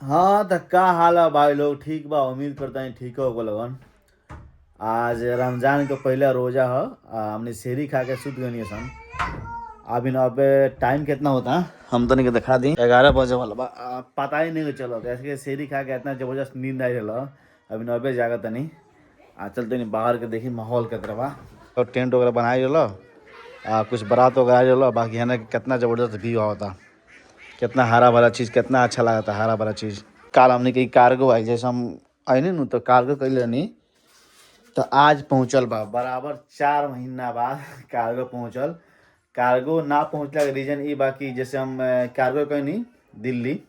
हाँ तो का हाल है भाई लोग। ठीक बा, उम्मीद करता है ठीक हो लगन। आज रमजान के पहला रोजा है। हमने सेहरी खा के सुत गनी सन। अभी ना अबे टाइम कितना होता है हम तो नहीं दिखा दी, 11 बजे वाला बा। पता ही नहीं चलो कैसे कि सेहरी खा के इतना जबरदस्त नींद आई रहा। अभी ना अबे जागत नहीं। चलते नहीं बाहर के देखी माहौल के तरफ और टेंट वगैरह बनाई रहा। कुछ बारात वगैरह आई रहा। बाकी है ना कितना जबरदस्त व्यू होता, कितना हरा भरा चीज़, कितना अच्छा लगा था हरा भरा चीज़। काल हमने कही कार्गो आई, जैसे हम आई नहीं तो कार्गो कैले नहीं तो आज पहुँचल बा बराबर 4 महीना बाद कार्गो पहुँचल। कार्गो ना पहुँचला के रीजन ये बाकी जैसे हम कार्गो कहनी दिल्ली,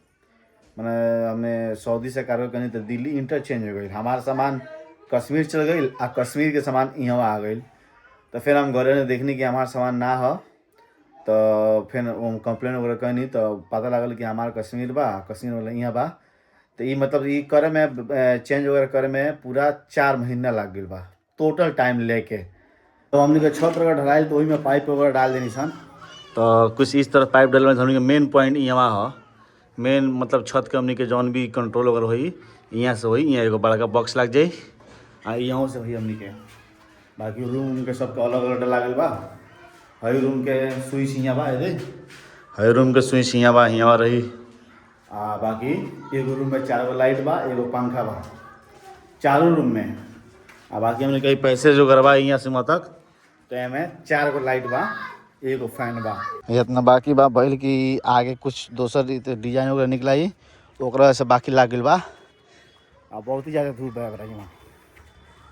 मैंने हमें सऊदी से कार्गो कहनी तो दिल्ली इंटरचेंज हो गई। हमारा सामान कश्मीर चल गई और कश्मीर के सामान यहाँ आ गई। तो फिर हम घरे में देखनी कि हमारा सामान ना हो तो फिर कंप्लेन वगैरह कहनी तो पता लगल कि हमारा कश्मीर बा, कश्मीर वाला यहाँ बा। तो ये मतलब ये करे में चेंज वगैरह करे में पूरा 4 महीना लग गई बा टोटल टाइम लेके। तो हमने के छत वगैरह ढलाई तो वही में पाइप वगैरह डाल देनी सन। तो कुछ इस तरह पाइप डलवा हमने के मेन पॉइंट यहाँ हो। मेन मतलब छत के हमने के जौन भी कंट्रोल वगैरह हुई यहाँ से हुई, यहाँ एगो बड़का बॉक्स लग जाई आ यहाँ से हुई हमने के। बाकी रूम के सबके अलग अलग डला गल बा। हई रूम के स्विच यहाँ बा, हई रूम के स्विच यहाँ बा, यहाँ रही। बाकी एगो रूम में 4 गो लाइट बा, एगो पंखा बा चारों रूम में। बाकी हमने कहीं पैसे जो करवा यहाँ से वहाँ तक तो हमें 4 गो लाइट बा, एगो फैन बा। इतना बाकी बा भइल कि आगे कुछ दोसर डिजाइन वगैरह निकलाई ओकरा से बाकी लाग गइल बा। बहुत ही ज़्यादा धूप है यहाँ,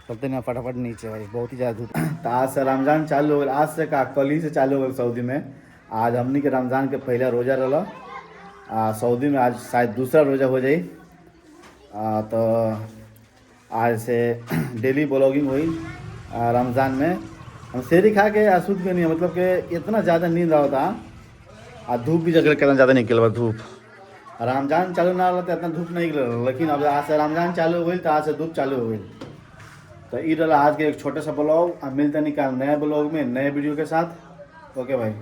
चलते ना फटाफट नीचे भाई, बहुत ही ज़्यादा धूप। तो आज से रमज़ान चालू हो गया, आज से का कल ही से चालू हो गया सऊदी में। आज हमनी के रमज़ान के पहला रोज़ा रहा। सऊदी में आज शायद दूसरा रोज़ा हो जाए। तो आज से डेली ब्लॉगिंग हुई। रमज़ान में हम सेहरी खा के आसूद के नहीं, मतलब कि इतना ज़्यादा नींद आता और धूप भी जगह कितना ज़्यादा निकल धूप। रमज़ान चालू ना रहा तो इतना धूप नहीं निकल, लेकिन अब आज से रमज़ान चालू हो गई तो आज से धूप चालू हो गई। तो ये रहा आज के एक छोटा सा ब्लॉग। अब मिलते निकाल नए ब्लॉग में नए वीडियो के साथ। ओके भाई।